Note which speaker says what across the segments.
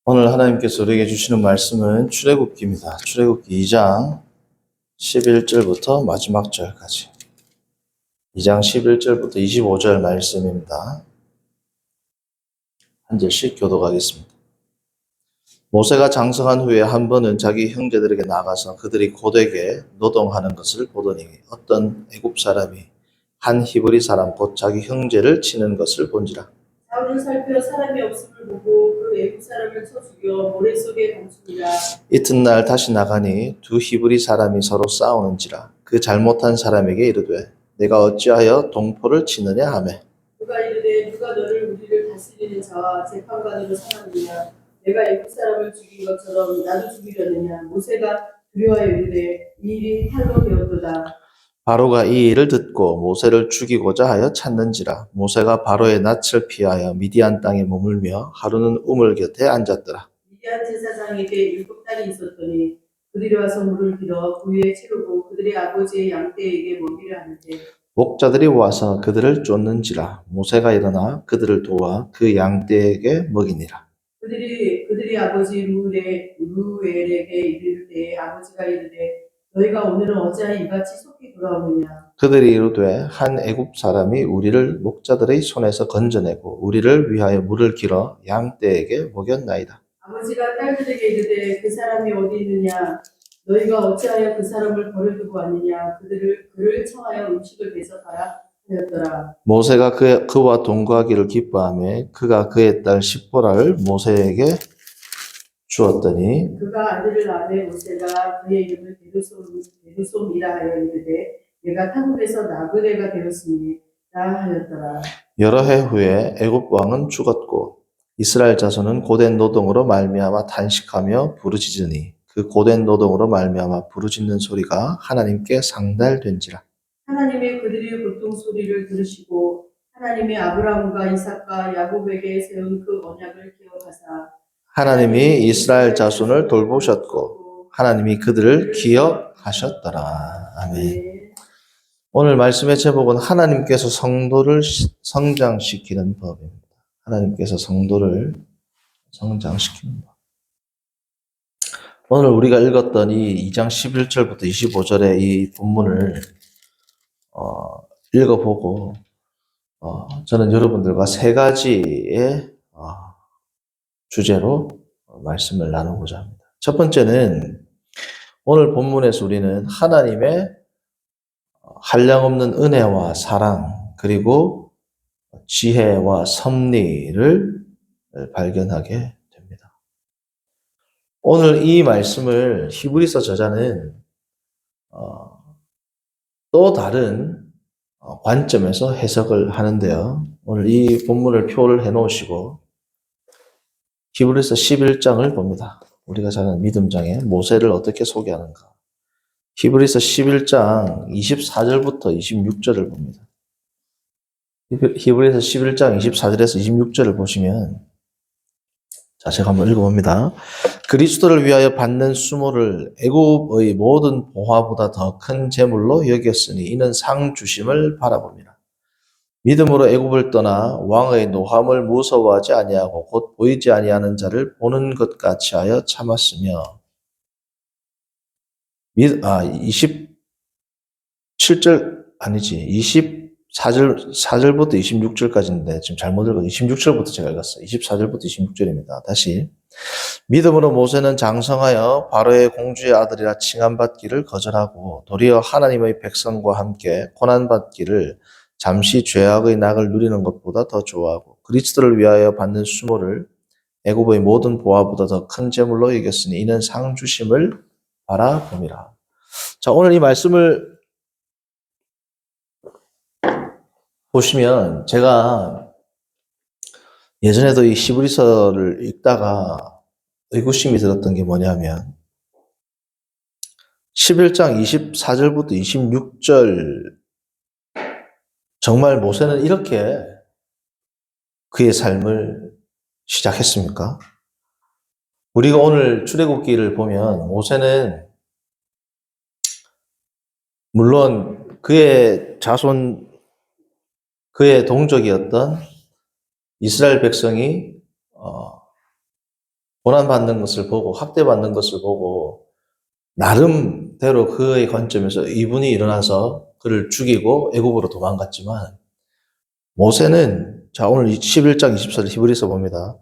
Speaker 1: 오늘 하나님께서 우리에게 주시는 말씀은 출애굽기입니다. 출애굽기 2장 11절부터 마지막 절까지. 2장 11절부터 25절 말씀입니다. 한 절씩 교독하겠습니다. 모세가 장성한 후에 한 번은 자기 형제들에게 나가서 그들이 고되게 노동하는 것을 보더니 어떤 애굽 사람이 한 히브리 사람 곧 자기 형제를 치는 것을 본지라.
Speaker 2: 사울을 살펴 사람이 없음을 보고 그 애굽 사람을 쳐 죽여 모래 속에 던집니다.
Speaker 1: 이튿날 다시 나가니 두 히브리 사람이 서로 싸우는지라. 그 잘못한 사람에게 이르되 내가 어찌하여 동포를 치느냐 하매
Speaker 2: 그가 이르되 누가 너를 우리를 다스리는 자와 재판관으로 삼았느냐. 내가 애굽 사람을 죽인 것처럼 나도 죽이려느냐. 모세가 두려워하여 이르되 이 일이 칼로 되었도다.
Speaker 1: 바로가 이 일을 듣고 모세를 죽이고자 하여 찾는지라. 모세가 바로의 낯을 피하여 미디안 땅에 머물며 하루는 우물 곁에 앉았더라.
Speaker 2: 미디안 제사장에게 7딸이 있었더니 그들이 와서 물을 빌어 그 위에 채우고 그들의 아버지의 양떼에게 먹이려 하는데
Speaker 1: 목자들이 와서 그들을 쫓는지라. 모세가 일어나 그들을 도와 그 양떼에게 먹이니라.
Speaker 2: 그들이 아버지 루엘에게 이를 때에 아버지가 이르되 너희가 오늘은 어찌하여 이같이 속히 돌아오느냐.
Speaker 1: 그들이 이르되 한 애굽 사람이 우리를 목자들의 손에서 건져내고 우리를 위하여 물을 길어 양떼에게 먹였나이다.
Speaker 2: 아버지가 딸들에게 이르되 그 사람이 어디 있느냐. 너희가 어찌하여 그 사람을 버려두고 왔느냐. 그를 청하여 음식을 대접하라 하였더라.
Speaker 1: 모세가 그와 동거하기를 기뻐하며 그가 그의 딸 십보라를 모세에게 주었더니
Speaker 2: 그가 아들을 낳으매 모세가 그의 이름을 게르솜이라 하여 이르되 내가 타국에서 나그네가 되었으니 라 하였더라.
Speaker 1: 여러 해 후에 애굽 왕은 죽었고 이스라엘 자손은 고된 노동으로 말미암아 탄식하며 부르짖으니 그 고된 노동으로 말미암아 부르짖는 소리가 하나님께 상달된지라.
Speaker 2: 하나님의 그들의 고통 소리를 들으시고 하나님의 아브라함과 이삭과 야곱에게 세운 그 언약을 기억하사
Speaker 1: 하나님이 이스라엘 자손을 돌보셨고 하나님이 그들을 기억하셨더라. 아멘.
Speaker 2: 네.
Speaker 1: 오늘 말씀의 제목은 하나님께서 성도를 성장시키는 법입니다. 하나님께서 성도를 성장시키는 법. 오늘 우리가 읽었던 이 2장 11절부터 25절의 이 본문을 읽어보고 저는 여러분들과 세 가지의 주제로 말씀을 나누고자 합니다. 첫 번째는 오늘 본문에서 우리는 하나님의 한량없는 은혜와 사랑 그리고 지혜와 섭리를 발견하게 됩니다. 오늘 이 말씀을 히브리서 저자는 또 다른 관점에서 해석을 하는데요. 오늘 이 본문을 표를 해놓으시고 히브리서 11장을 봅니다. 우리가 잘 아는 믿음장에 모세를 어떻게 소개하는가. 히브리서 11장 24절부터 26절을 봅니다. 히브리서 11장 24절에서 26절을 보시면 자, 제가 한번 읽어봅니다. 그리스도를 위하여 받는 수모를 애굽의 모든 보화보다 더 큰 재물로 여겼으니 이는 상 주심을 바라봅니다. 믿음으로 애굽을 떠나 왕의 노함을 무서워하지 아니하고 곧 보이지 아니하는 자를 보는 것 같이 하여 참았으며 27절 아니지 24절부터 26절까지인데 지금 잘못 읽어 26절부터 제가 읽었어요. 24절부터 26절입니다. 다시 믿음으로 모세는 장성하여 바로의 공주의 아들이라 칭함받기를 거절하고 도리어 하나님의 백성과 함께 고난받기를 잠시 죄악의 낙을 누리는 것보다 더 좋아하고 그리스도를 위하여 받는 수모를 애굽의 모든 보화보다 더 큰 재물로 여겼으니 이는 상 주심을 바라봄이라. 자, 오늘 이 말씀을 보시면 제가 예전에도 이 히브리서를 읽다가 의구심이 들었던 게 뭐냐면 11장 24절부터 26절 정말 모세는 이렇게 그의 삶을 시작했습니까? 우리가 오늘 출애굽기를 보면 모세는 물론 그의 자손, 그의 동족이었던 이스라엘 백성이 고난받는 것을 보고 학대받는 것을 보고 나름대로 그의 관점에서 이분이 일어나서 그를 죽이고 애굽으로 도망갔지만 모세는 자 오늘 11장 24절 히브리서 봅니다.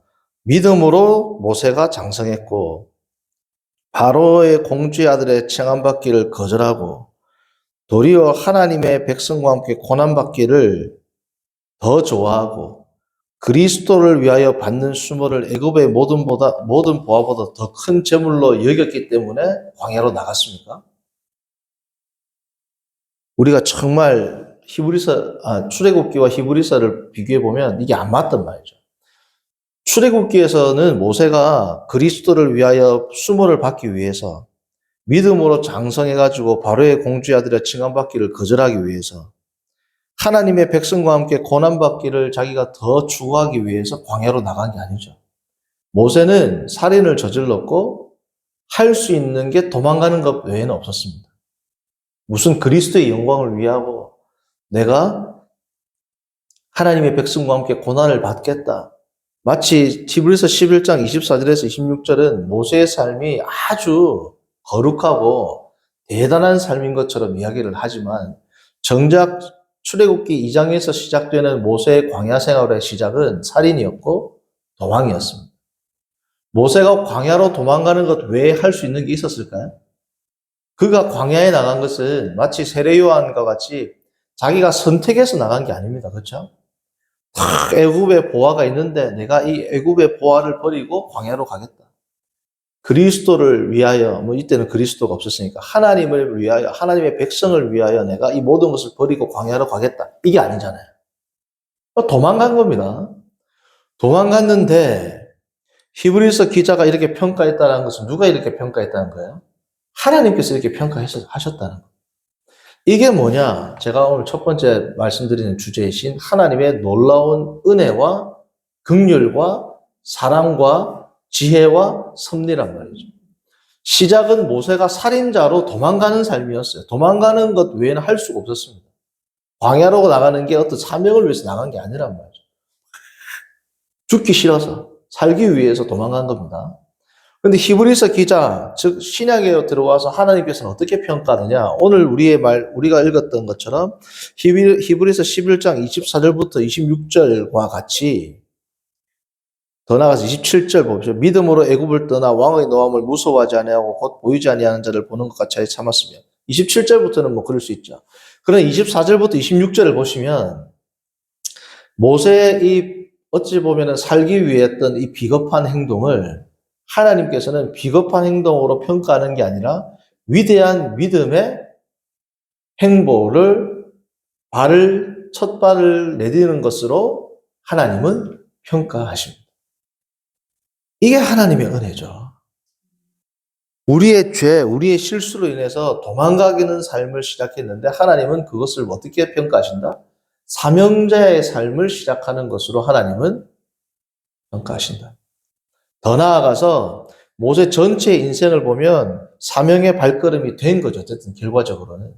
Speaker 1: 믿음으로 모세가 장성했고 바로의 공주의 아들의 청함받기를 거절하고 도리어 하나님의 백성과 함께 고난받기를 더 좋아하고 그리스도를 위하여 받는 수모를 애굽의 모든 보화보다 더 큰 재물로 여겼기 때문에 광야로 나갔습니까? 우리가 정말 출애굽기와 히브리서를 비교해 보면 이게 안 맞단 말이죠. 출애굽기에서는 모세가 그리스도를 위하여 수모를 받기 위해서 믿음으로 장성해가지고 바로의 공주의 아들의 칭함받기를 거절하기 위해서 하나님의 백성과 함께 고난받기를 자기가 더 추구하기 위해서 광야로 나간 게 아니죠. 모세는 살인을 저질렀고 할 수 있는 게 도망가는 것 외에는 없었습니다. 무슨 그리스도의 영광을 위하고 내가 하나님의 백성과 함께 고난을 받겠다. 마치 히브리서 11장 24절에서 26절은 모세의 삶이 아주 거룩하고 대단한 삶인 것처럼 이야기를 하지만 정작 출애굽기 2장에서 시작되는 모세의 광야 생활의 시작은 살인이었고 도망이었습니다. 모세가 광야로 도망가는 것 외에 할 수 있는 게 있었을까요? 그가 광야에 나간 것은 마치 세례 요한과 같이 자기가 선택해서 나간 게 아닙니다. 그렇죠? 애굽의 보화가 있는데 내가 이 애굽의 보화를 버리고 광야로 가겠다. 그리스도를 위하여, 이때는 그리스도가 없었으니까 하나님을 위하여, 하나님의 백성을 위하여 내가 이 모든 것을 버리고 광야로 가겠다. 이게 아니잖아요. 도망간 겁니다. 도망갔는데 히브리서 기자가 이렇게 평가했다는 것은 누가 이렇게 평가했다는 거예요? 하나님께서 이렇게 평가하셨다는 거예요. 이게 뭐냐? 제가 오늘 첫 번째 말씀드리는 주제이신 하나님의 놀라운 은혜와 긍휼과 사랑과 지혜와 섭리란 말이죠. 시작은 모세가 살인자로 도망가는 삶이었어요. 도망가는 것 외에는 할 수가 없었습니다. 광야로 나가는 게 어떤 사명을 위해서 나간 게 아니란 말이죠. 죽기 싫어서 살기 위해서 도망간 겁니다. 그런데 히브리서 기자, 즉 신약에 들어와서 하나님께서는 어떻게 평가하느냐? 오늘 우리가 읽었던 것처럼 히브리서 11장 24절부터 26절과 같이 더 나아가서 27절 보십시오. 믿음으로 애굽을 떠나 왕의 노함을 무서워하지 아니하고 곧 보이지 아니하는 자를 보는 것 같이 참았으며 27절부터는 그럴 수 있죠. 그러나 24절부터 26절을 보시면 모세의 어찌 보면 살기 위해 했던 이 비겁한 행동을 하나님께서는 비겁한 행동으로 평가하는 게 아니라 위대한 믿음의 행보를 첫 발을 내디는 것으로 하나님은 평가하십니다. 이게 하나님의 은혜죠. 우리의 죄, 우리의 실수로 인해서 도망가기는 삶을 시작했는데 하나님은 그것을 어떻게 평가하신다? 사명자의 삶을 시작하는 것으로 하나님은 평가하신다. 더 나아가서 모세 전체의 인생을 보면 사명의 발걸음이 된 거죠. 어쨌든 결과적으로는.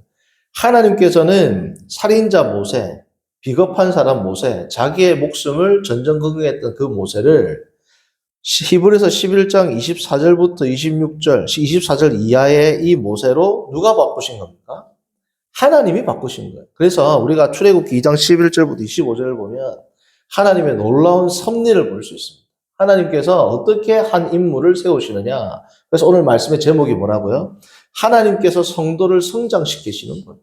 Speaker 1: 하나님께서는 살인자 모세, 비겁한 사람 모세, 자기의 목숨을 전전긍긍했던 그 모세를 히브리서 11장 24절부터 26절, 24절 이하의 이 모세로 누가 바꾸신 겁니까? 하나님이 바꾸신 거예요. 그래서 우리가 출애굽기 2장 11절부터 25절을 보면 하나님의 놀라운 섭리를 볼 수 있습니다. 하나님께서 어떻게 한 인물을 세우시느냐. 그래서 오늘 말씀의 제목이 뭐라고요? 하나님께서 성도를 성장시키시는 분.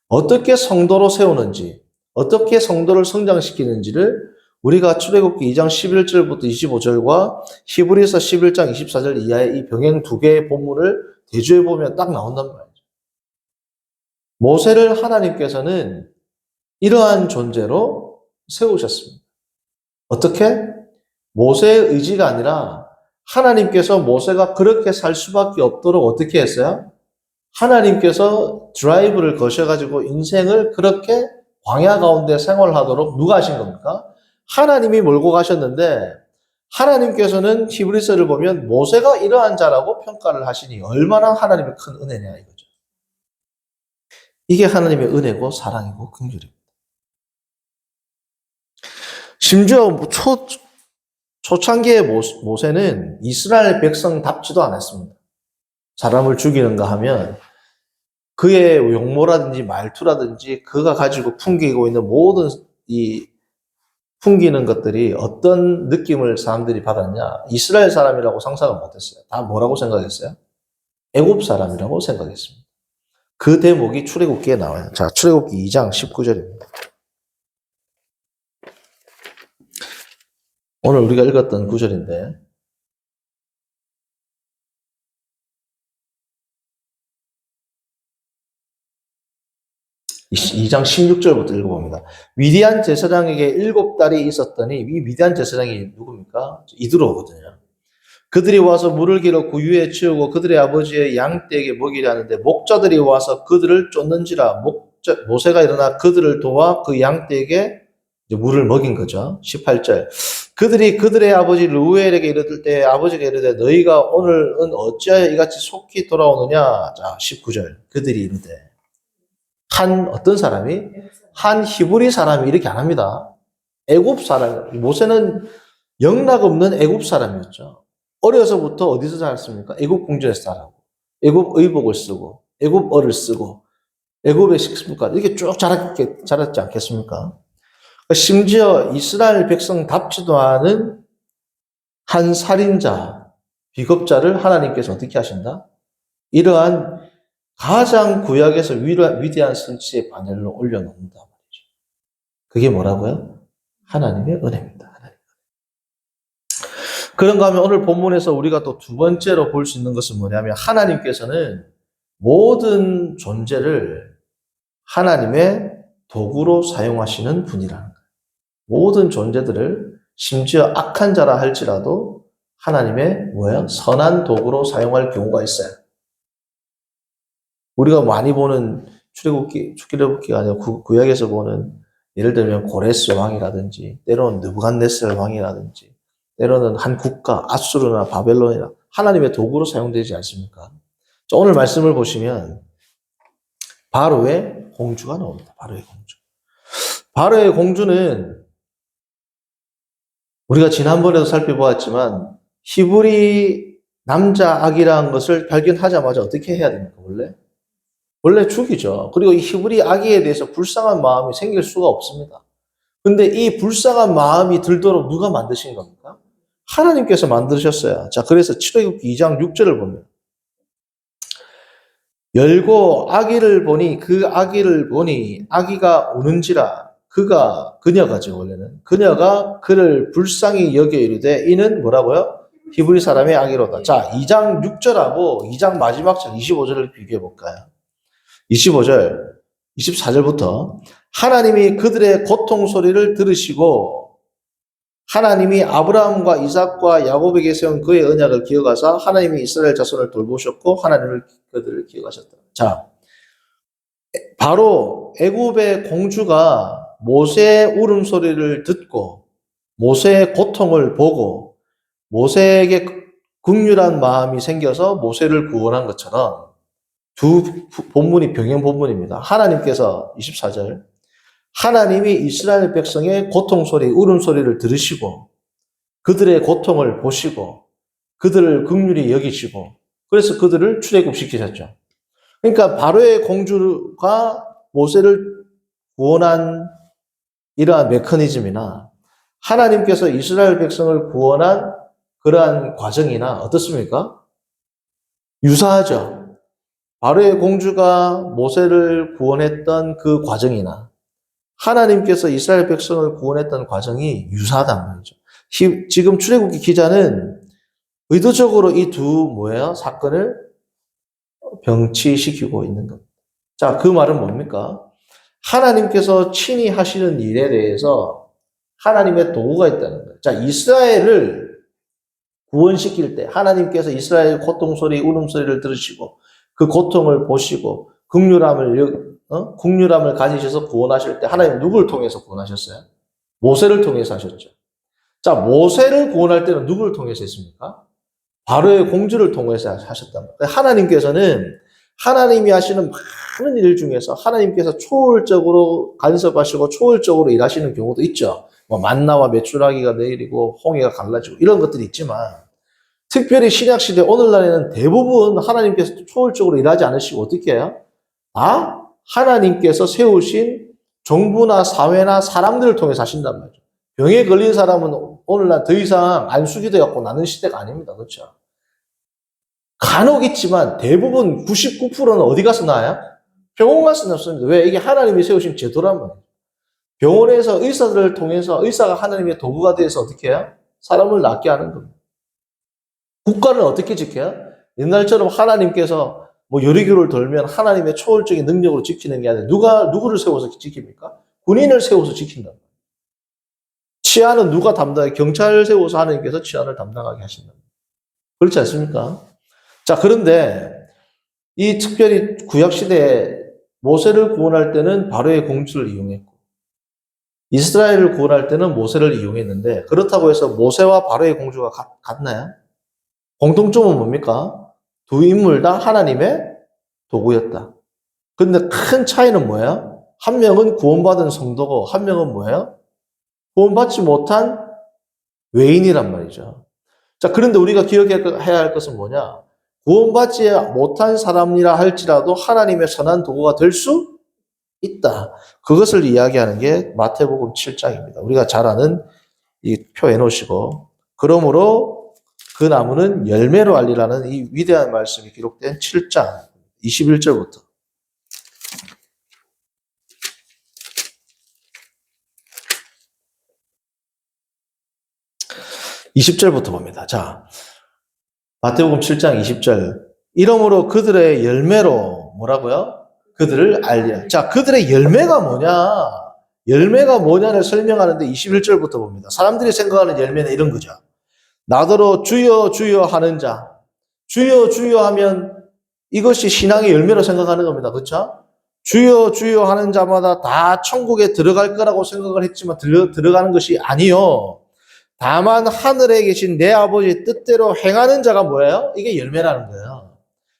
Speaker 1: 어떻게 성도로 세우는지, 어떻게 성도를 성장시키는지를 우리가 출애굽기 2장 11절부터 25절과 히브리서 11장 24절 이하의 이 병행 두 개의 본문을 대조해 보면 딱 나온단 말이죠. 모세를 하나님께서는 이러한 존재로 세우셨습니다. 어떻게? 모세의 의지가 아니라 하나님께서 모세가 그렇게 살 수밖에 없도록 어떻게 했어요? 하나님께서 드라이브를 거셔가지고 인생을 그렇게 광야 가운데 생활하도록 누가 하신 겁니까? 하나님이 몰고 가셨는데 하나님께서는 히브리서를 보면 모세가 이러한 자라고 평가를 하시니 얼마나 하나님의 큰 은혜냐 이거죠. 이게 하나님의 은혜고 사랑이고 긍휼입니다. 심지어 초창기의 모세는 이스라엘 백성답지도 않았습니다. 사람을 죽이는가 하면 그의 용모라든지 말투라든지 그가 가지고 풍기고 있는 모든 이 풍기는 것들이 어떤 느낌을 사람들이 받았냐? 이스라엘 사람이라고 상상을 못했어요. 다 뭐라고 생각했어요? 애굽 사람이라고 생각했습니다. 그 대목이 출애굽기에 나와요. 자, 출애굽기 2장 19절입니다. 오늘 우리가 읽었던 구절인데 2장 16절부터 읽어봅니다. 미디안 제사장에게 7달이 있었더니 이 미디안 제사장이 누굽니까? 이드로거든요. 그들이 와서 물을 길어 그 위에 치우고 그들의 아버지의 양떼에게 먹이려 하는데 목자들이 와서 그들을 쫓는지라 모세가 일어나 그들을 도와 그 양떼에게 물을 먹인 거죠. 18절. 그들이 그들의 아버지 르우엘에게 이르들 때 아버지가 이르되 너희가 오늘은 어찌하여 이같이 속히 돌아오느냐. 자, 19절. 그들이 이르되 어떤 사람이? 한 히브리 사람이 이렇게 안 합니다. 애굽 사람. 모세는 영락 없는 애굽 사람이었죠. 어려서부터 어디서 자랐습니까? 애굽 궁전에서 자라고, 애굽 의복을 쓰고, 애굽어를 쓰고, 애굽의 식습관 이렇게 쭉 자랐지 않겠습니까? 심지어 이스라엘 백성답지도 않은 한 살인자, 비겁자를 하나님께서 어떻게 하신다? 이러한 가장 구약에서 위대한 성취의 바늘로 올려놓는다 말이죠. 그게 뭐라고요? 하나님의 은혜입니다. 그런가 하면 오늘 본문에서 우리가 또 두 번째로 볼 수 있는 것은 뭐냐면 하나님께서는 모든 존재를 하나님의 도구로 사용하시는 분이라는 거예요. 모든 존재들을 심지어 악한 자라 할지라도 하나님의 선한 도구로 사용할 경우가 있어요. 우리가 많이 보는 출애굽기가 아니라 구약에서 보는 예를 들면 고레스 왕이라든지 때로는 느부갓네살 왕이라든지 때로는 한 국가 아수르나 바벨론이나 하나님의 도구로 사용되지 않습니까? 자, 오늘 말씀을 보시면 바로의 공주가 나옵니다. 바로의 공주. 바로의 공주는 우리가 지난번에도 살펴보았지만 히브리 남자 아기라는 것을 발견하자마자 어떻게 해야 됩니까? 원래 죽이죠. 그리고 이 히브리 아기에 대해서 불쌍한 마음이 생길 수가 없습니다. 근데 이 불쌍한 마음이 들도록 누가 만드신 겁니까? 하나님께서 만드셨어요. 자, 그래서 출애굽기 2장 6절을 보면 열고 그 아기를 보니 아기가 우는지라 그녀가죠, 원래는. 그녀가 그를 불쌍히 여겨 이르되 이는 뭐라고요? 히브리 사람의 아기로다. 자, 2장 6절하고 2장 마지막 절 25절을 비교해 볼까요? 25절, 24절부터 하나님이 그들의 고통 소리를 들으시고 하나님이 아브라함과 이삭과 야곱에게 세운 그의 언약을 기억하사 하나님이 이스라엘 자손을 돌보셨고 하나님을 그들을 기억하셨다. 자, 바로 애굽의 공주가 모세의 울음소리를 듣고 모세의 고통을 보고 모세에게 긍휼한 마음이 생겨서 모세를 구원한 것처럼 두 본문이 병행 본문입니다. 하나님께서 24절 하나님이 이스라엘 백성의 고통소리, 울음소리를 들으시고 그들의 고통을 보시고 그들을 긍휼히 여기시고 그래서 그들을 출애굽시키셨죠. 그러니까 바로의 공주가 모세를 구원한 이러한 메커니즘이나 하나님께서 이스라엘 백성을 구원한 그러한 과정이나 어떻습니까? 유사하죠. 바로의 공주가 모세를 구원했던 그 과정이나 하나님께서 이스라엘 백성을 구원했던 과정이 유사하단 말이죠. 지금 출애굽기 기자는 의도적으로 이 두 사건을 병치시키고 있는 겁니다. 자, 그 말은 뭡니까? 하나님께서 친히 하시는 일에 대해서 하나님의 도구가 있다는 거예요. 자, 이스라엘을 구원시킬 때 하나님께서 이스라엘 고통 소리, 울음 소리를 들으시고 그 고통을 보시고 긍휼함을 가지셔서 구원하실 때 하나님 누구를 통해서 구원하셨어요? 모세를 통해서 하셨죠. 자, 모세를 구원할 때는 누구를 통해서 했습니까? 바로의 공주를 통해서 하셨단 말이에요. 하나님께서는 하나님이 하시는 많은 일 중에서 하나님께서 초월적으로 간섭하시고 초월적으로 일하시는 경우도 있죠. 뭐 만나와 메추라기가 내리고 홍해가 갈라지고 이런 것들이 있지만 특별히 신약시대 오늘날에는 대부분 하나님께서 초월적으로 일하지 않으시고 어떻게 해요? 하나님께서 세우신 정부나 사회나 사람들을 통해서 하신단 말이죠. 병에 걸린 사람은 오늘날 더 이상 안수기도 갖고 나는 시대가 아닙니다. 그렇죠? 간혹 있지만 대부분 99%는 어디 가서 나아요? 병원 가서 낫습니다. 왜? 이게 하나님이 세우신 제도란 말이에요. 병원에서 의사들을 통해서 의사가 하나님의 도구가 돼서 어떻게 해요? 사람을 낫게 하는 겁니다. 국가는 어떻게 지켜요? 옛날처럼 하나님께서 뭐 여리교를 돌면 하나님의 초월적인 능력으로 지키는 게 아니라 누구를 세워서 지킵니까? 군인을 세워서 지킨다. 치안은 누가 담당해? 경찰을 세워서 하나님께서 치안을 담당하게 하신다. 그렇지 않습니까? 자, 그런데 이 특별히 구약시대에 모세를 구원할 때는 바로의 공주를 이용했고 이스라엘을 구원할 때는 모세를 이용했는데 그렇다고 해서 모세와 바로의 공주가 같나요? 공통점은 뭡니까? 두 인물 다 하나님의 도구였다. 그런데 큰 차이는 뭐예요? 한 명은 구원받은 성도고 한 명은 뭐예요? 구원받지 못한 외인이란 말이죠. 자, 그런데 우리가 기억해야 할 것은 뭐냐? 구원받지 못한 사람이라 할지라도 하나님의 선한 도구가 될 수 있다. 그것을 이야기하는 게 마태복음 7장입니다. 우리가 잘 아는 이 표 해놓으시고 그러므로 그 나무는 열매로 알리라는 이 위대한 말씀이 기록된 7장 21절부터 20절부터 봅니다. 자, 마태복음 7장 20절. 이러므로 그들의 열매로 뭐라고요? 그들을 알리라. 자, 그들의 열매가 뭐냐? 열매가 뭐냐를 설명하는데 21절부터 봅니다. 사람들이 생각하는 열매는 이런 거죠. 나더러 주여 주여 하는 자. 주여 주여 하면 이것이 신앙의 열매로 생각하는 겁니다. 그렇죠? 주여 주여 하는 자마다 다 천국에 들어갈 거라고 생각을 했지만 들어가는 것이 아니요. 다만 하늘에 계신 내 아버지 뜻대로 행하는 자가 뭐예요? 이게 열매라는 거예요.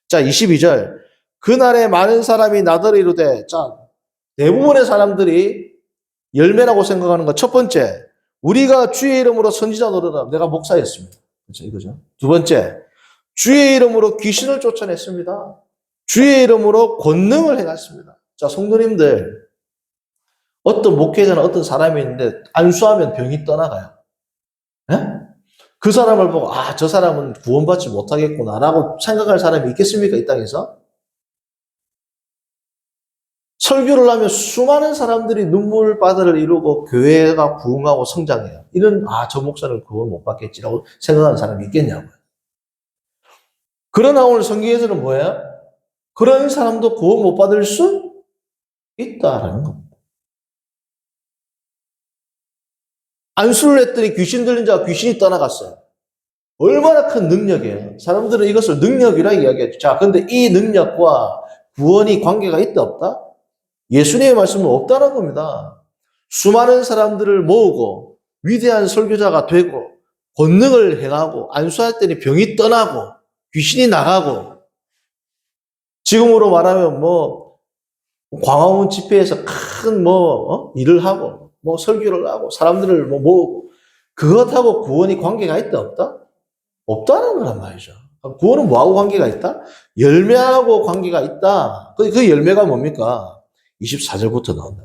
Speaker 1: 자, 22절. 그날에 많은 사람이 나더러 이르되, 자, 대부분의 사람들이 열매라고 생각하는 것. 첫 번째, 우리가 주의 이름으로 선지자 노릇하라. 내가 목사였습니다. 그렇죠? 이거죠. 두 번째, 주의 이름으로 귀신을 쫓아냈습니다. 주의 이름으로 권능을 행했습니다. 자, 성도님들, 어떤 목회자는 어떤 사람이 있는데 안수하면 병이 떠나가요. 예? 그 사람을 보고 저 사람은 구원받지 못하겠구나라고 생각할 사람이 있겠습니까? 이 땅에서? 설교를 하면 수많은 사람들이 눈물바다를 이루고 교회가 부흥하고 성장해요. 이런 저 목사는 구원 못 받겠지라고 생각하는 사람이 있겠냐고요. 그러나 오늘 성경에서는 뭐예요? 그런 사람도 구원 못 받을 수 있다라는 겁니다. 안수를 했더니 귀신 들린 자가 귀신이 떠나갔어요. 얼마나 큰 능력이에요. 사람들은 이것을 능력이라 이야기하죠. 자, 근데 이 능력과 구원이 관계가 있다 없다? 예수님의 말씀은 없다는 겁니다. 수많은 사람들을 모으고 위대한 설교자가 되고 권능을 행하고 안수할 때는 병이 떠나고 귀신이 나가고 지금으로 말하면 광화문 집회에서 큰 일을 하고 설교를 하고 사람들을 모으고 그것하고 구원이 관계가 있다 없다? 없다는 거란 말이죠. 구원은 뭐하고 관계가 있다? 열매하고 관계가 있다. 그 열매가 뭡니까? 24절부터 나온다.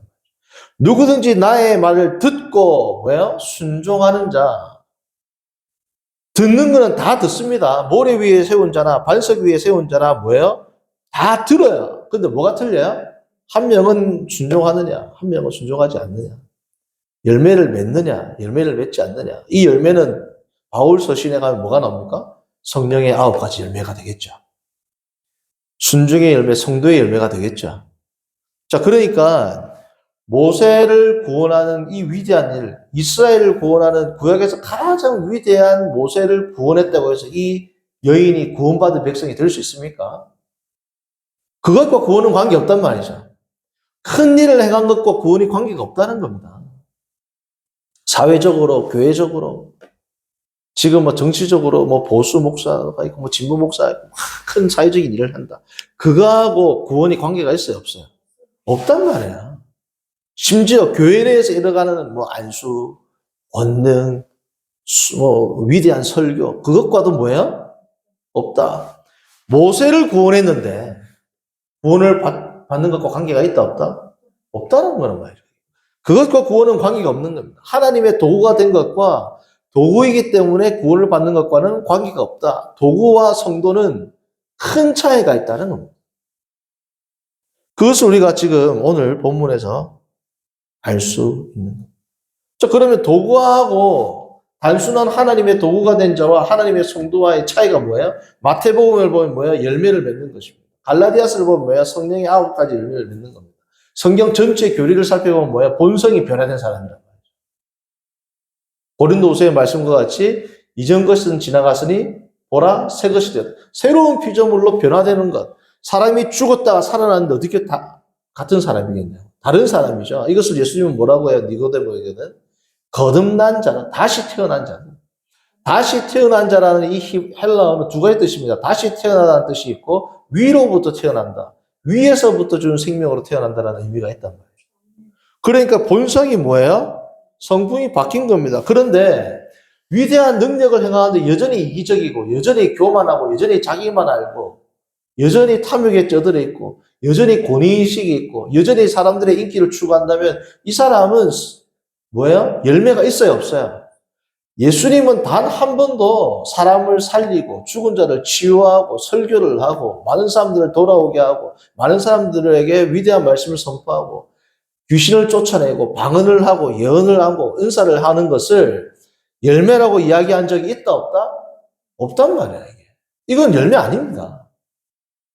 Speaker 1: 누구든지 나의 말을 듣고 순종하는 자. 듣는 거는 다 듣습니다. 모래 위에 세운 자나 반석 위에 세운 자나 다 들어요. 근데 뭐가 틀려요? 한 명은 순종하느냐, 한 명은 순종하지 않느냐. 열매를 맺느냐, 열매를 맺지 않느냐. 이 열매는 바울 서신에 가면 뭐가 나옵니까? 성령의 9가지 열매가 되겠죠. 순종의 열매, 성도의 열매가 되겠죠. 자, 그러니까 모세를 구원하는 이 위대한 일, 이스라엘을 구원하는 구약에서 가장 위대한 모세를 구원했다고 해서 이 여인이 구원받은 백성이 될 수 있습니까? 그것과 구원은 관계없단 말이죠. 큰 일을 행한 것과 구원이 관계가 없다는 겁니다. 사회적으로, 교회적으로, 지금 정치적으로 보수 목사가 있고 진보 목사가 있고 큰 사회적인 일을 한다. 그거하고 구원이 관계가 있어요, 없어요? 없단 말이에요. 심지어 교회 내에서 일어나는 안수, 권능, 위대한 설교, 그것과도 뭐예요? 없다. 모세를 구원했는데 구원을 받는 것과 관계가 있다 없다? 없다는 거란 말이죠. 그것과 구원은 관계가 없는 겁니다. 하나님의 도구가 된 것과 도구이기 때문에 구원을 받는 것과는 관계가 없다. 도구와 성도는 큰 차이가 있다는 겁니다. 그것을 우리가 지금 오늘 본문에서 알 수 있는 겁니다. 자, 그러면 도구하고 단순한 하나님의 도구가 된 자와 하나님의 성도와의 차이가 뭐예요? 마태복음을 보면 뭐예요? 열매를 맺는 것입니다. 갈라디아서를 보면 뭐예요? 성령의 9가지 열매를 맺는 겁니다. 성경 전체 교리를 살펴보면 뭐예요? 본성이 변화된 사람이란 말이죠. 고린도후서의 말씀과 같이 이전 것은 지나갔으니 보라 새 것이 되었다. 새로운 피조물로 변화되는 것. 사람이 죽었다가 살아났는데 어떻게 다 같은 사람이겠냐고. 다른 사람이죠. 이것을 예수님은 뭐라고 해요? 니고데모에게는 거듭난 자는, 다시 태어난 자는. 다시 태어난 자라는 이 헬라어는 두 가지 뜻입니다. 다시 태어나다는 뜻이 있고 위로부터 태어난다. 위에서부터 주는 생명으로 태어난다는 의미가 있단 말이죠. 그러니까 본성이 뭐예요? 성품이 바뀐 겁니다. 그런데 위대한 능력을 행하는데 여전히 이기적이고 여전히 교만하고 여전히 자기만 알고 여전히 탐욕에 쩌들어 있고 여전히 권위의식이 있고 여전히 사람들의 인기를 추구한다면 이 사람은 뭐예요? 열매가 있어요? 없어요? 예수님은 단 한 번도 사람을 살리고 죽은 자를 치유하고 설교를 하고 많은 사람들을 돌아오게 하고 많은 사람들에게 위대한 말씀을 선포하고 귀신을 쫓아내고 방언을 하고 예언을 하고 은사를 하는 것을 열매라고 이야기한 적이 있다 없다? 없단 말이야 이게. 이건 열매 아닙니다.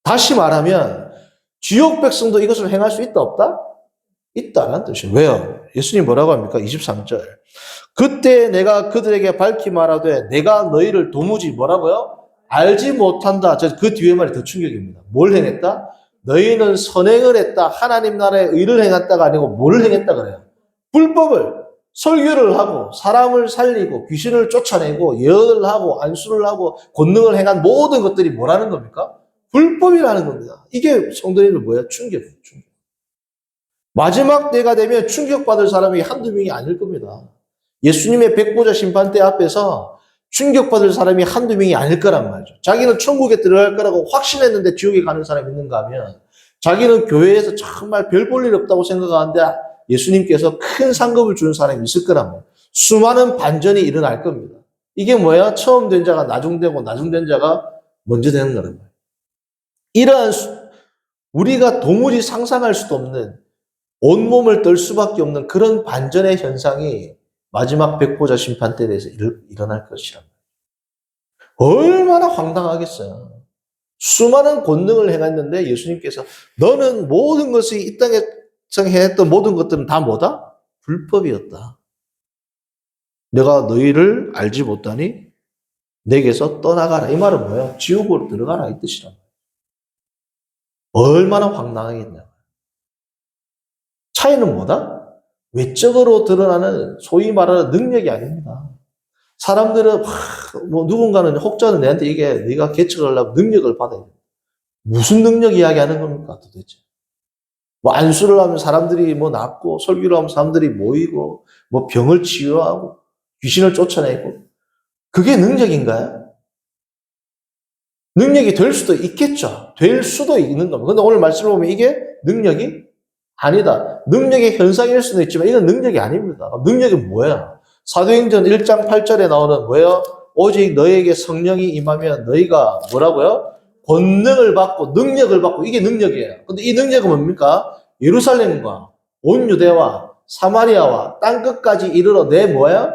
Speaker 1: 다시 말하면 지옥 백성도 이것을 행할 수 있다 없다? 있다는 뜻이에요. 왜요? 예수님 뭐라고 합니까? 23절. 그때 내가 그들에게 밝히 말하되 내가 너희를 도무지 뭐라고요? 알지 못한다. 그 뒤에 말이 더 충격입니다. 뭘 행했다? 너희는 선행을 했다. 하나님 나라의 의를 행했다가 아니고 뭘 행했다 그래요? 불법을, 설교를 하고 사람을 살리고 귀신을 쫓아내고 예언을 하고 안수를 하고 권능을 행한 모든 것들이 뭐라는 겁니까? 불법이라는 겁니다. 이게 성도님들 뭐야? 충격이에요. 충격. 마지막 때가 되면 충격받을 사람이 한두 명이 아닐 겁니다. 예수님의 백보자 심판대 앞에서 충격받을 사람이 한두 명이 아닐 거란 말이죠. 자기는 천국에 들어갈 거라고 확신했는데 지옥에 가는 사람이 있는가 하면 자기는 교회에서 정말 별 볼 일 없다고 생각하는데 예수님께서 큰 상급을 주는 사람이 있을 거란 말이에요. 수많은 반전이 일어날 겁니다. 이게 뭐야? 처음 된 자가 나중되고 나중된 자가 먼저 되는 거란 말이에요. 이러한 우리가 도무지 상상할 수도 없는 온몸을 떨 수밖에 없는 그런 반전의 현상이 마지막 백보자 심판 때에 대해서 일어날 것이란 말이에요. 얼마나 황당하겠어요. 수많은 권능을 행했는데 예수님께서 너는 모든 것이 이 땅에서 행했던 모든 것들은 다 뭐다? 불법이었다. 내가 너희를 알지 못하니 내게서 떠나가라. 이 말은 뭐예요? 지옥으로 들어가라 이 뜻이란 말이에요. 얼마나 황당하겠냐. 차이는 뭐다? 외적으로 드러나는 소위 말하는 능력이 아닙니다. 사람들은 누군가는 혹자는 내한테 이게 네가 개척을 하려면 능력을 받아야 돼. 무슨 능력 이야기하는 겁니까 도대체? 안수를 하면 사람들이 낫고 설교를 하면 사람들이 모이고 병을 치유하고 귀신을 쫓아내고 그게 능력인가요? 능력이 될 수도 있겠죠. 될 수도 있는 겁니다. 그런데 오늘 말씀을 보면 이게 능력이 아니다. 능력의 현상일 수도 있지만 이건 능력이 아닙니다. 능력이 뭐야? 사도행전 1장 8절에 나오는 뭐예요? 오직 너에게 성령이 임하면 너희가 뭐라고요? 권능을 받고 능력을 받고 이게 능력이에요. 근데 이 능력은 뭡니까? 예루살렘과 온 유대와 사마리아와 땅끝까지 이르러 내 뭐야?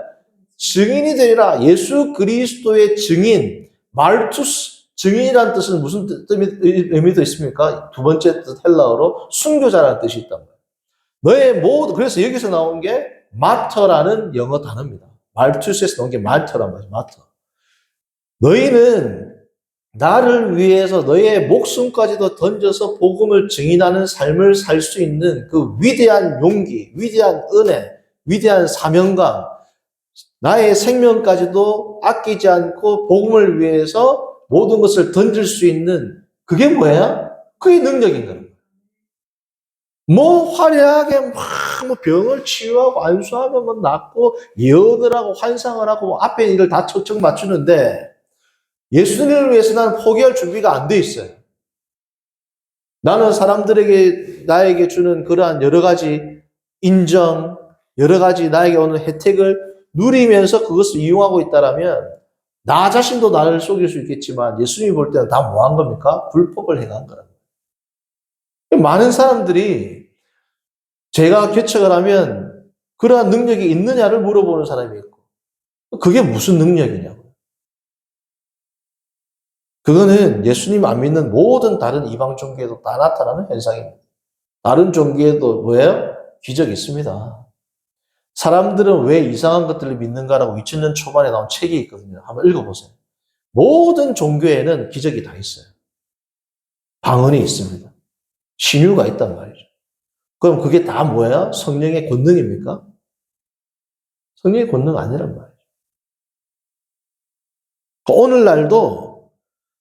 Speaker 1: 증인이 되리라. 예수 그리스도의 증인, 말투스. 증인이라는 뜻은 무슨 의미도 있습니까? 두 번째 뜻 헬라어로 순교자라는 뜻이 있단 말이에요. 너의 모든, 그래서 여기서 나온 게 마터라는 영어 단어입니다. 말투스에서 나온 게 마터란 말이에요. 마터. 너희는 나를 위해서 너의 목숨까지도 던져서 복음을 증인하는 삶을 살 수 있는 그 위대한 용기, 위대한 은혜, 위대한 사명감, 나의 생명까지도 아끼지 않고 복음을 위해서 모든 것을 던질 수 있는 그게 뭐야? 그게 능력인 거예요. 화려하게 뭐 병을 치유하고 안수하면 뭐 낫고 예언을 하고 환상을 하고 뭐 앞에 일을 다 척척 맞추는데 예수님을 위해서 나는 포기할 준비가 안 돼 있어요. 나는 사람들에게 나에게 주는 그러한 여러 가지 인정, 여러 가지 나에게 오는 혜택을 누리면서 그것을 이용하고 있다라면 나 자신도 나를 속일 수 있겠지만 예수님이 볼 때는 다 뭐 한 겁니까? 불법을 행한 거랍니다. 많은 사람들이 제가 개척을 하면 그러한 능력이 있느냐를 물어보는 사람이 있고 그게 무슨 능력이냐고. 그거는 예수님 안 믿는 모든 다른 이방 종교에도 다 나타나는 현상입니다. 다른 종교에도 뭐예요? 기적이 있습니다. 사람들은 왜 이상한 것들을 믿는가라고 2000년 초반에 나온 책이 있거든요. 한번 읽어보세요. 모든 종교에는 기적이 다 있어요. 방언이 있습니다. 신유가 있단 말이죠. 그럼 그게 다 뭐예요? 성령의 권능입니까? 성령의 권능 아니란 말이죠. 오늘날도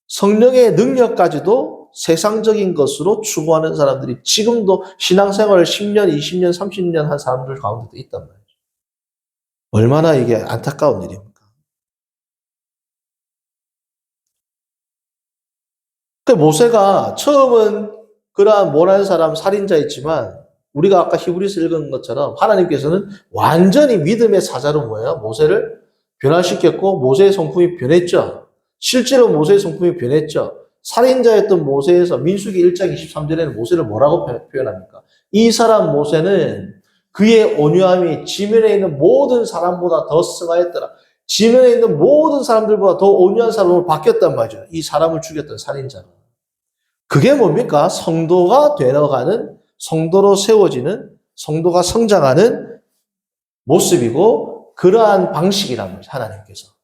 Speaker 1: 성령의 능력까지도 세상적인 것으로 추구하는 사람들이 지금도 신앙생활을 10년, 20년, 30년 한 사람들 가운데도 있단 말이죠. 얼마나 이게 안타까운 일입니까? 그 모세가 처음은 그러한 모난 사람 살인자였지만 우리가 아까 히브리서 읽은 것처럼 하나님께서는 완전히 믿음의 사자로 뭐예요? 모세를 변화시켰고 모세의 성품이 변했죠. 실제로 모세의 성품이 변했죠. 살인자였던 모세에서 민수기 1장 23절에는 모세를 뭐라고 표현합니까? 이 사람 모세는 그의 온유함이 지면에 있는 모든 사람보다 더 승하였더라. 지면에 있는 모든 사람들보다 더 온유한 사람으로 바뀌었단 말이죠. 이 사람을 죽였던 살인자가. 그게 뭡니까? 성도가 되어가는, 성도로 세워지는, 성도가 성장하는 모습이고 그러한 방식이란 말이죠. 하나님께서.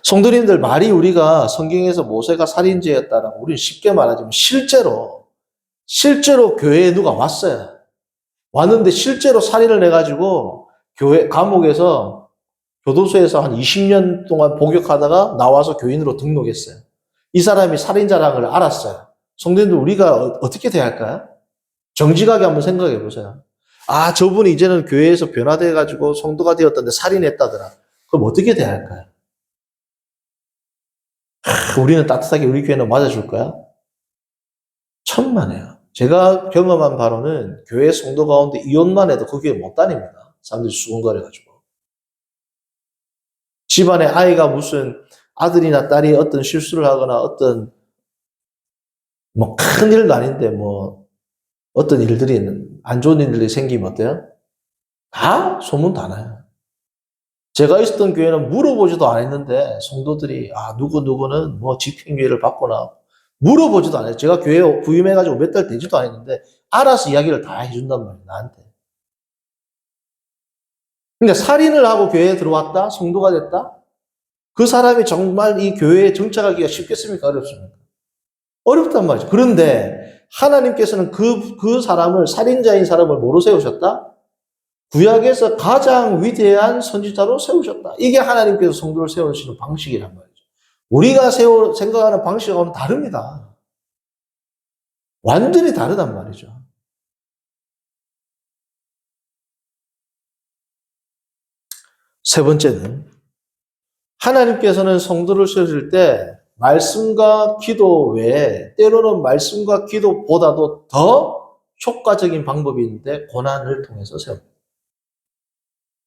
Speaker 1: 성도님들 말이 우리가 성경에서 모세가 살인죄였다라고 우리는 쉽게 말하지만 실제로 교회에 누가 왔어요. 왔는데 실제로 살인을 해가지고 교회 감옥에서 교도소에서 한 20년 동안 복역하다가 나와서 교인으로 등록했어요. 이 사람이 살인자라는 걸 알았어요. 성도님들 우리가 어떻게 돼야 할까요? 정직하게 한번 생각해 보세요. 아, 저분이 이제는 교회에서 변화돼가지고 성도가 되었다는데 살인했다더라. 그럼 어떻게 돼야 할까요? 우리는 따뜻하게 우리 교회는 맞아줄까요? 천만에요. 제가 경험한 바로는 교회 성도 가운데 이혼만 해도 그 교회 못 다닙니다. 사람들이 수군거려가지고. 집안에 아이가 무슨 아들이나 딸이 어떤 실수를 하거나 어떤 뭐 큰 일도 아닌데 뭐 어떤 일들이 안 좋은 일들이 생기면 어때요? 다 소문 다 나요. 제가 있었던 교회는 물어보지도 않았는데 성도들이 누구는 뭐 집행유예를 받거나 물어보지도 않아요. 제가 교회에 부임해가지고 몇 달 되지도 않았는데 알아서 이야기를 다 해준단 말이에요. 나한테. 그러니까 살인을 하고 교회에 들어왔다? 성도가 됐다? 그 사람이 정말 이 교회에 정착하기가 쉽겠습니까? 어렵습니까? 어렵단 말이죠. 그런데 하나님께서는 그 사람을, 살인자인 사람을 뭐로 세우셨다? 구약에서 가장 위대한 선지자로 세우셨다. 이게 하나님께서 성도를 세우시는 방식이란 말이죠. 우리가 생각하는 방식하고는 다릅니다. 완전히 다르단 말이죠. 세 번째는 하나님께서는 성도를 세우실 때 말씀과 기도 외에 때로는 말씀과 기도보다도 더 효과적인 방법이 있는데 고난을 통해서 세웁니다.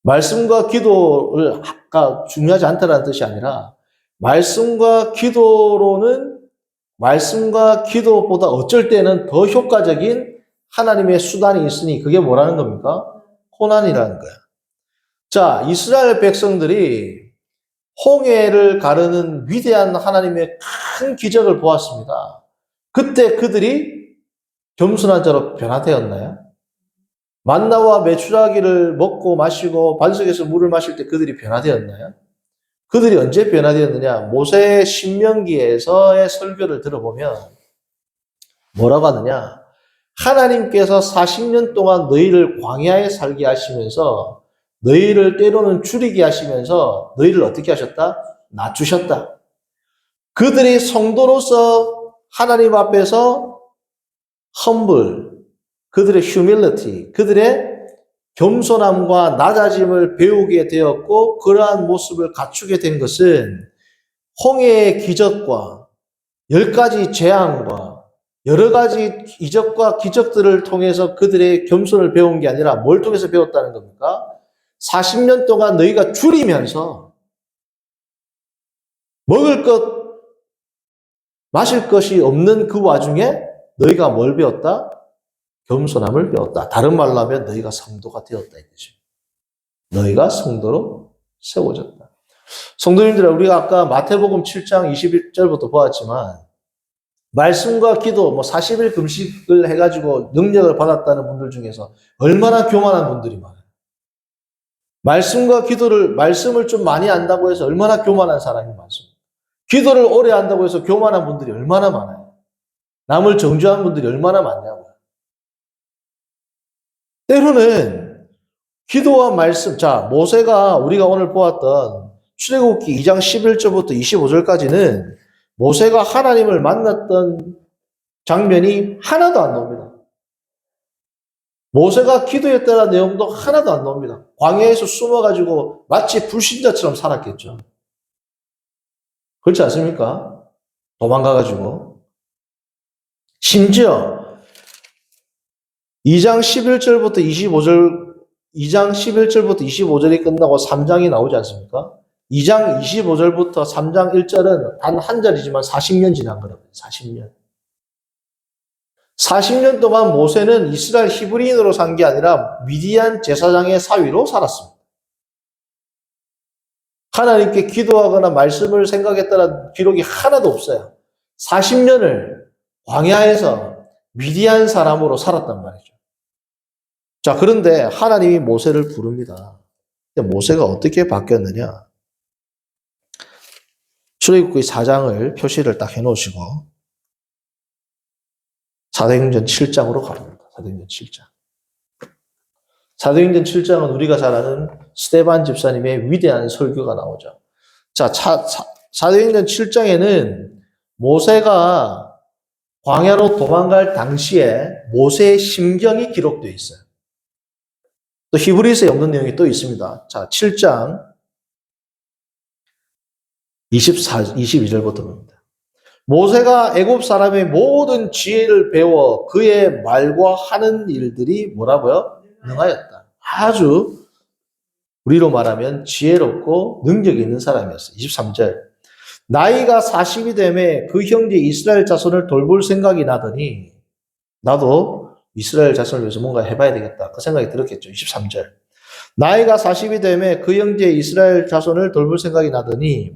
Speaker 1: 말씀과 기도를 아까 중요하지 않다는 뜻이 아니라 말씀과 기도보다 어쩔 때는 더 효과적인 하나님의 수단이 있으니 그게 뭐라는 겁니까? 고난이라는 거야. 자, 이스라엘 백성들이 홍해를 가르는 위대한 하나님의 큰 기적을 보았습니다. 그때 그들이 겸손한 자로 변화되었나요? 만나와 메추라기를 먹고 마시고 반석에서 물을 마실 때 그들이 변화되었나요? 그들이 언제 변화되었느냐? 모세의 신명기에서의 설교를 들어보면 뭐라고 하느냐? 하나님께서 40년 동안 너희를 광야에 살게 하시면서 너희를 때로는 줄이게 하시면서 너희를 어떻게 하셨다? 낮추셨다. 그들이 성도로서 하나님 앞에서 humble, 그들의 humility, 그들의 겸손함과 낮아짐을 배우게 되었고 그러한 모습을 갖추게 된 것은 홍해의 기적과 10가지 재앙과 여러 가지 이적과 기적들을 통해서 그들의 겸손을 배운 게 아니라 뭘 통해서 배웠다는 겁니까? 40년 동안 너희가 줄이면서 먹을 것, 마실 것이 없는 그 와중에 너희가 뭘 배웠다? 겸손함을 배웠다. 다른 말로 하면 너희가 성도가 되었다 이 뜻입니다. 너희가 성도로 세워졌다. 성도님들, 우리가 아까 마태복음 7장 21절부터 보았지만 말씀과 기도, 40일 금식을 해가지고 능력을 받았다는 분들 중에서 얼마나 교만한 분들이 많아요. 말씀과 기도를, 말씀을 좀 많이 안다고 해서 얼마나 교만한 사람이 많습니다. 기도를 오래 한다고 해서 교만한 분들이 얼마나 많아요. 남을 정죄한 분들이 얼마나 많냐고요. 때로는 기도와 말씀, 자, 모세가 우리가 오늘 보았던 출애굽기 2장 11절부터 25절까지는 모세가 하나님을 만났던 장면이 하나도 안 나옵니다. 모세가 기도했다는 내용도 하나도 안 나옵니다. 광야에서 숨어가지고 마치 불신자처럼 살았겠죠. 그렇지 않습니까? 도망가가지고. 심지어 2장 11절부터 25절, 2장 11절부터 25절이 끝나고 3장이 나오지 않습니까? 2장 25절부터 3장 1절은 단 한 절이지만 40년 지난 거라고요. 40년. 40년 동안 모세는 이스라엘 히브리인으로 산 게 아니라 미디안 제사장의 사위로 살았습니다. 하나님께 기도하거나 말씀을 생각했다는 기록이 하나도 없어요. 40년을 광야에서 미디안 사람으로 살았단 말이죠. 자, 그런데 하나님이 모세를 부릅니다. 모세가 어떻게 바뀌었느냐? 출애굽기 4장을 표시를 딱 해놓으시고 사도행전 7장으로 가봅니다. 사도행전 7장. 사도행전 7장은 우리가 잘 아는 스데반 집사님의 위대한 설교가 나오죠. 자, 사도행전 7장에는 모세가 광야로 도망갈 당시에 모세의 심경이 기록되어 있어요. 또 히브리서에 없는 내용이 또 있습니다. 자, 7장 22절부터 봅니다. 모세가 애굽 사람의 모든 지혜를 배워 그의 말과 하는 일들이 뭐라고요? 능하였다. 아주 우리로 말하면 지혜롭고 능력이 있는 사람이었어요. 23절. 나이가 40이 되매 그 형제 이스라엘 자손을 돌볼 생각이 나더니 나도 이스라엘 자손을 위해서 뭔가 해봐야 되겠다. 그 생각이 들었겠죠. 23절. 나이가 40이 되매 그 형제 이스라엘 자손을 돌볼 생각이 나더니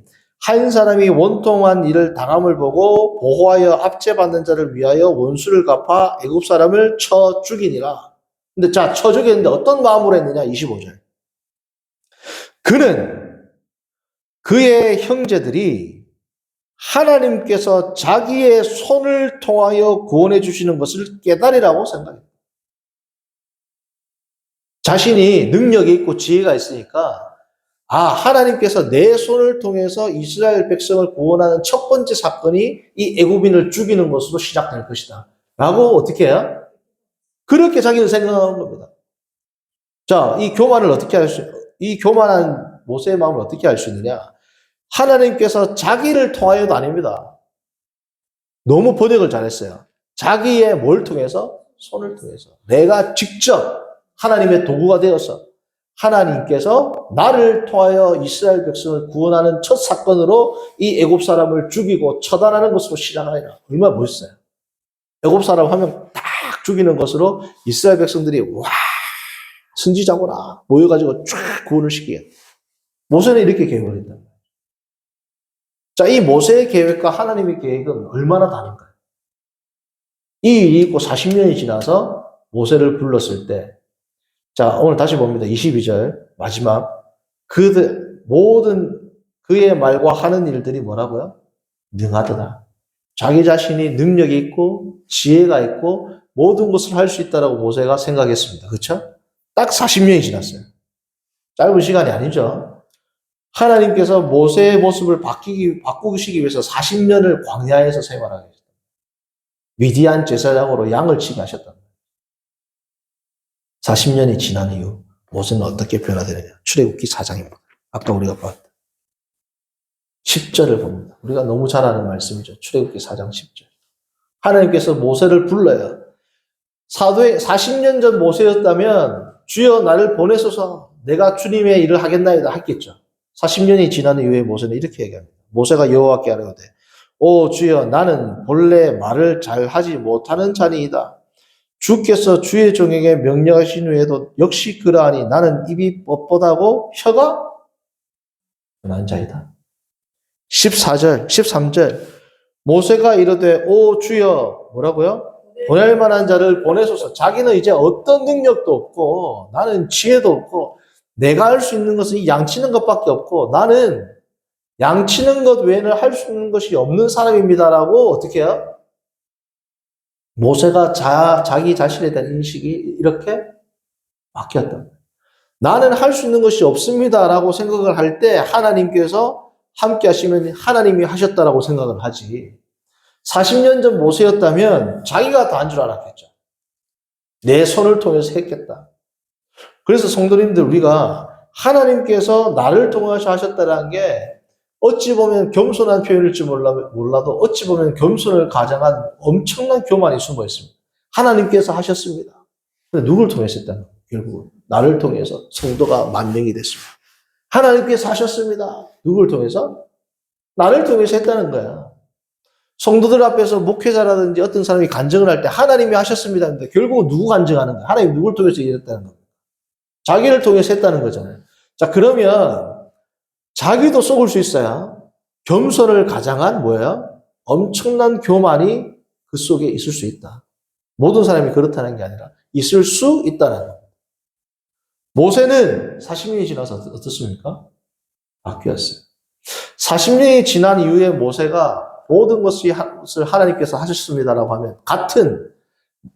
Speaker 1: 한 사람이 원통한 일을 당함을 보고 보호하여 압제받는 자를 위하여 원수를 갚아 애굽 사람을 쳐 죽이니라. 근데 자, 쳐 죽였는데 어떤 마음으로 했느냐? 25절. 그는 그의 형제들이 하나님께서 자기의 손을 통하여 구원해 주시는 것을 깨달으라고 생각했다. 자신이 능력이 있고 지혜가 있으니까 하나님께서 내 손을 통해서 이스라엘 백성을 구원하는 첫 번째 사건이 이 애굽인을 죽이는 것으로 시작될 것이다. 라고 어떻게 해요? 그렇게 자기는 생각하는 겁니다. 자, 이 교만한 모세의 마음을 어떻게 알 수 있느냐? 하나님께서 자기를 통하여도 아닙니다. 너무 번역을 잘했어요. 자기의 뭘 통해서? 손을 통해서. 내가 직접 하나님의 도구가 되어서 하나님께서 나를 통하여 이스라엘 백성을 구원하는 첫 사건으로 이 애굽 사람을 죽이고 처단하는 것으로 시작하니라. 얼마나 멋있어요. 애굽 사람 하면 딱 죽이는 것으로 이스라엘 백성들이 와 선지자구나 모여가지고 쫙 구원을 시키게. 모세는 이렇게 계획을 했다. 자, 이 모세의 계획과 하나님의 계획은 얼마나 다른가요? 이 일이 있고 40년이 지나서 모세를 불렀을 때, 자, 오늘 다시 봅니다. 22절 마지막. 모든 그의 말과 하는 일들이 뭐라고요? 능하더라. 자기 자신이 능력이 있고 지혜가 있고 모든 것을 할 수 있다라고 모세가 생각했습니다. 그렇죠? 딱 40년이 지났어요. 짧은 시간이 아니죠. 하나님께서 모세의 모습을 바꾸시기 위해서 40년을 광야에서 생활하게 했습니다. 미디안 제사장으로 양을 치게 하셨다. 40년이 지난 이후 모세는 어떻게 변화되느냐. 출애굽기 4장입니다. 아까 우리가 봤던 10절을 봅니다. 우리가 너무 잘 아는 말씀이죠. 출애굽기 4장 10절. 하나님께서 모세를 불러요. 40년 전 모세였다면 주여 나를 보내소서 내가 주님의 일을 하겠나이다 했겠죠. 40년이 지난 이후에 모세는 이렇게 얘기합니다. 모세가 여호와께 아뢰오되 오 주여 나는 본래 말을 잘하지 못하는 자니이다. 주께서 주의 종에게 명령하신 후에도 역시 그러하니 나는 입이 뻣뻣하고 혀가 연한 자이다. 14절, 13절 모세가 이르되 오 주여 뭐라고요? 보낼 만한 자를 보내소서. 자기는 이제 어떤 능력도 없고 나는 지혜도 없고 내가 할 수 있는 것은 양치는 것밖에 없고 나는 양치는 것 외에는 할 수 있는 것이 없는 사람입니다라고 어떻게 해요? 모세가 자기 자신에 대한 인식이 이렇게 바뀌었다. 나는 할 수 있는 것이 없습니다라고 생각을 할 때 하나님께서 함께 하시면 하나님이 하셨다라고 생각을 하지. 40년 전 모세였다면 자기가 다 한 줄 알았겠죠. 내 손을 통해서 했겠다. 그래서 성도님들 우리가 하나님께서 나를 통해서 하셨다는 게 어찌 보면 겸손한 표현일지 몰라도 어찌 보면 겸손을 가장한 엄청난 교만이 숨어 있습니다. 하나님께서 하셨습니다. 근데 누굴 통해서 했다는 거예요? 결국은 나를 통해서 성도가 10,000명이 됐습니다. 하나님께서 하셨습니다. 누굴 통해서? 나를 통해서 했다는 거야. 성도들 앞에서 목회자라든지 어떤 사람이 간증을 할 때 하나님이 하셨습니다. 근데 결국은 누구 간증하는 거야? 하나님 누굴 통해서 일했다는 겁니다. 자기를 통해서 했다는 거잖아요. 자, 그러면 자기도 속을 수 있어야 겸손을 가장한 뭐예요? 엄청난 교만이 그 속에 있을 수 있다. 모든 사람이 그렇다는 게 아니라 있을 수 있다는 겁니다. 모세는 40년이 지나서 어떻습니까? 바뀌었어요. 40년이 지난 이후에 모세가 모든 것을 하나님께서 하셨습니다라고 하면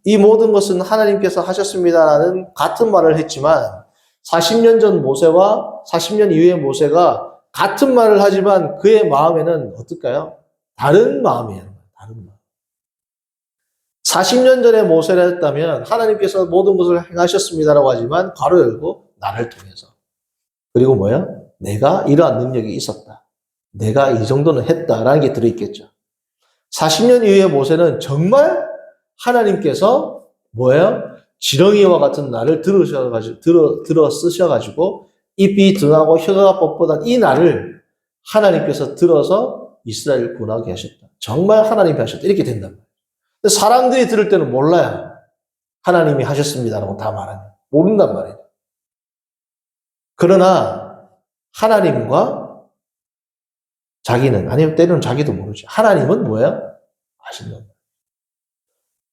Speaker 1: 이 모든 것은 하나님께서 하셨습니다라는 같은 말을 했지만 40년 전 모세와 40년 이후의 모세가 같은 말을 하지만 그의 마음에는 어떨까요? 다른 마음이에요. 다른 마음. 40년 전에 모세를 했다면 하나님께서 모든 것을 행하셨습니다라고 하지만 괄호 열고 나를 통해서. 그리고 뭐예요? 내가 이러한 능력이 있었다. 내가 이 정도는 했다라는 게 들어있겠죠. 40년 이후에 모세는 정말 하나님께서 뭐예요? 지렁이와 같은 나를 들어 쓰셔가지고 입이 둔하고 혀가 뻣뻣한 이 나를 하나님께서 들어서 이스라엘 구원하게 하셨다. 정말 하나님이 하셨다. 이렇게 된단 말이에요. 근데 사람들이 들을 때는 몰라요. 하나님이 하셨습니다라고 다 말하는. 모른단 말이에요. 그러나 하나님과 자기는, 아니면 때로는 자기도 모르지. 하나님은 뭐예요? 아신단 말이에요.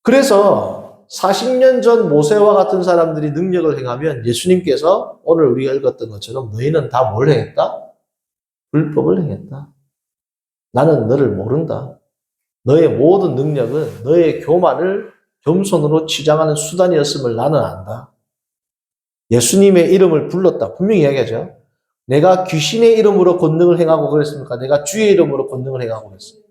Speaker 1: 그래서 40년 전 모세와 같은 사람들이 능력을 행하면 예수님께서 오늘 우리가 읽었던 것처럼 너희는 다 뭘 행했다? 불법을 행했다. 나는 너를 모른다. 너의 모든 능력은 너의 교만을 겸손으로 치장하는 수단이었음을 나는 안다. 예수님의 이름을 불렀다. 분명히 이야기하죠. 내가 귀신의 이름으로 권능을 행하고 그랬습니까? 내가 주의 이름으로 권능을 행하고 그랬습니다.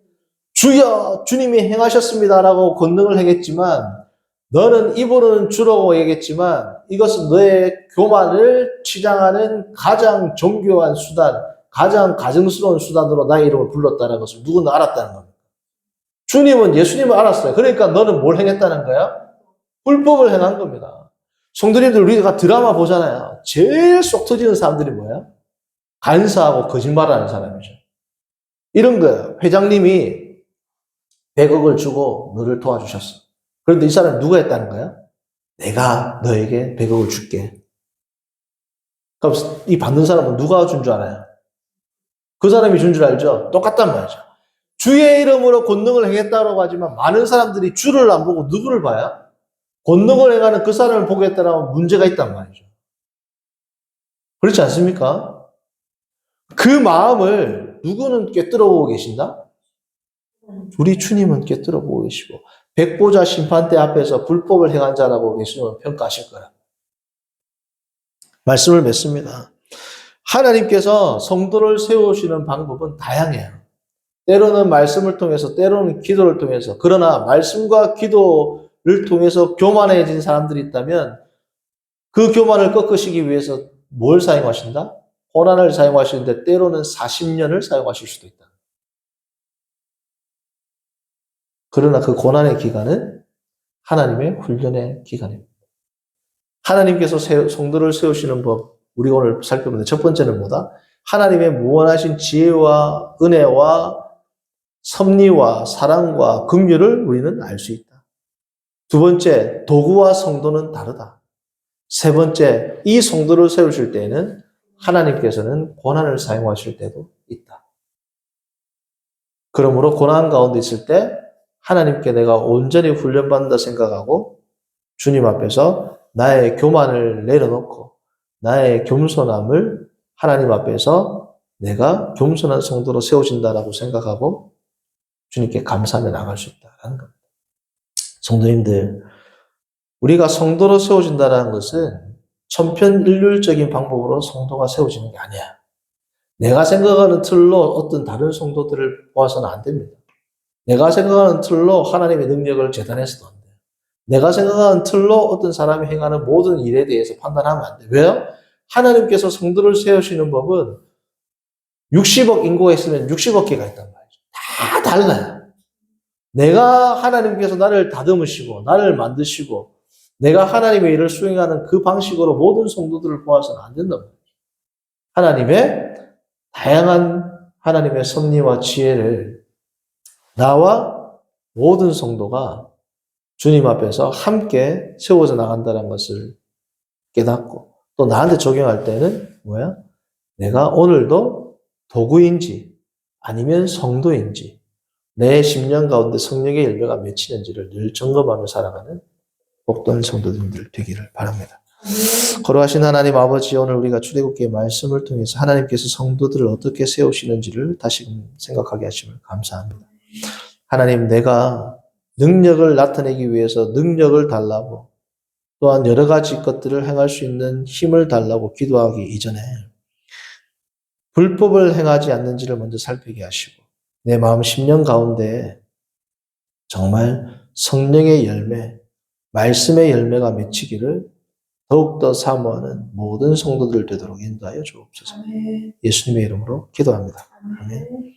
Speaker 1: 주여 주님이 행하셨습니다라고 권능을 행했지만 너는 입으로는 주라고 얘기했지만 이것은 너의 교만을 치장하는 가장 정교한 수단, 가장 가증스러운 수단으로 나의 이름을 불렀다는 것을 누구는 알았다는 겁니다. 주님은 예수님을 알았어요. 그러니까 너는 뭘 행했다는 거야? 불법을 행한 겁니다. 성도님들 우리가 드라마 보잖아요. 제일 속 터지는 사람들이 뭐야? 간사하고 거짓말하는 사람이죠. 이런 거예요. 회장님이 100억을 주고 너를 도와주셨어. 그런데 이 사람이 누가 했다는 거야? 내가 너에게 100억을 줄게. 그럼 이 받는 사람은 누가 준 줄 알아요? 그 사람이 준 줄 알죠? 똑같단 말이죠. 주의 이름으로 권능을 행했다고 하지만 많은 사람들이 주를 안 보고 누구를 봐요? 권능을 행하는 그 사람을 보겠다라면 문제가 있단 말이죠. 그렇지 않습니까? 그 마음을 누구는 꿰뚫어 보고 계신다? 우리 주님은 꿰뚫어 보고 계시고 백보자 심판대 앞에서 불법을 행한 자라고 예수님은 평가하실 거라. 말씀을 맺습니다. 하나님께서 성도를 세우시는 방법은 다양해요. 때로는 말씀을 통해서, 때로는 기도를 통해서. 그러나 말씀과 기도를 통해서 교만해진 사람들이 있다면 그 교만을 꺾으시기 위해서 뭘 사용하신다? 고난을 사용하시는데 때로는 40년을 사용하실 수도 있다. 그러나 그 고난의 기간은 하나님의 훈련의 기간입니다. 하나님께서 성도를 세우시는 법, 우리가 오늘 살펴보는데 첫 번째는 뭐다? 하나님의 무한하신 지혜와 은혜와 섭리와 사랑과 긍휼을 우리는 알 수 있다. 두 번째, 도구와 성도는 다르다. 세 번째, 이 성도를 세우실 때에는 하나님께서는 고난을 사용하실 때도 있다. 그러므로 고난 가운데 있을 때 하나님께 내가 온전히 훈련받는다 생각하고 주님 앞에서 나의 교만을 내려놓고 나의 겸손함을 하나님 앞에서 내가 겸손한 성도로 세워진다라고 생각하고 주님께 감사하며 나갈 수 있다는 겁니다. 성도님들, 우리가 성도로 세워진다는 것은 천편일률적인 방법으로 성도가 세워지는 게 아니야. 내가 생각하는 틀로 어떤 다른 성도들을 보아서는 안 됩니다. 내가 생각하는 틀로 하나님의 능력을 재단해서도 안 돼요. 내가 생각하는 틀로 어떤 사람이 행하는 모든 일에 대해서 판단하면 안 돼요. 왜요? 하나님께서 성도를 세우시는 법은 60억 인구가 있으면 60억 개가 있단 말이죠. 다 달라요. 내가 하나님께서 나를 다듬으시고 나를 만드시고 내가 하나님의 일을 수행하는 그 방식으로 모든 성도들을 보아서는 안 된단 말이죠. 하나님의 다양한 하나님의 섭리와 지혜를 나와 모든 성도가 주님 앞에서 함께 세워져 나간다는 것을 깨닫고 또 나한테 적용할 때는 뭐야? 내가 오늘도 도구인지 아니면 성도인지 내 심령 가운데 성령의 열매가 맺히는지를 늘 점검하며 살아가는 복된 성도님들 되기를 바랍니다. 거룩하신 하나님 아버지, 오늘 우리가 출애굽기의 말씀을 통해서 하나님께서 성도들을 어떻게 세우시는지를 다시금 생각하게 하심을 감사합니다. 하나님, 내가 능력을 나타내기 위해서 능력을 달라고 또한 여러 가지 것들을 행할 수 있는 힘을 달라고 기도하기 이전에 불법을 행하지 않는지를 먼저 살피게 하시고 내 마음 심령 가운데 정말 성령의 열매, 말씀의 열매가 맺히기를 더욱더 사모하는 모든 성도들 되도록 인도하여 주옵소서. 예수님의 이름으로 기도합니다. 아멘.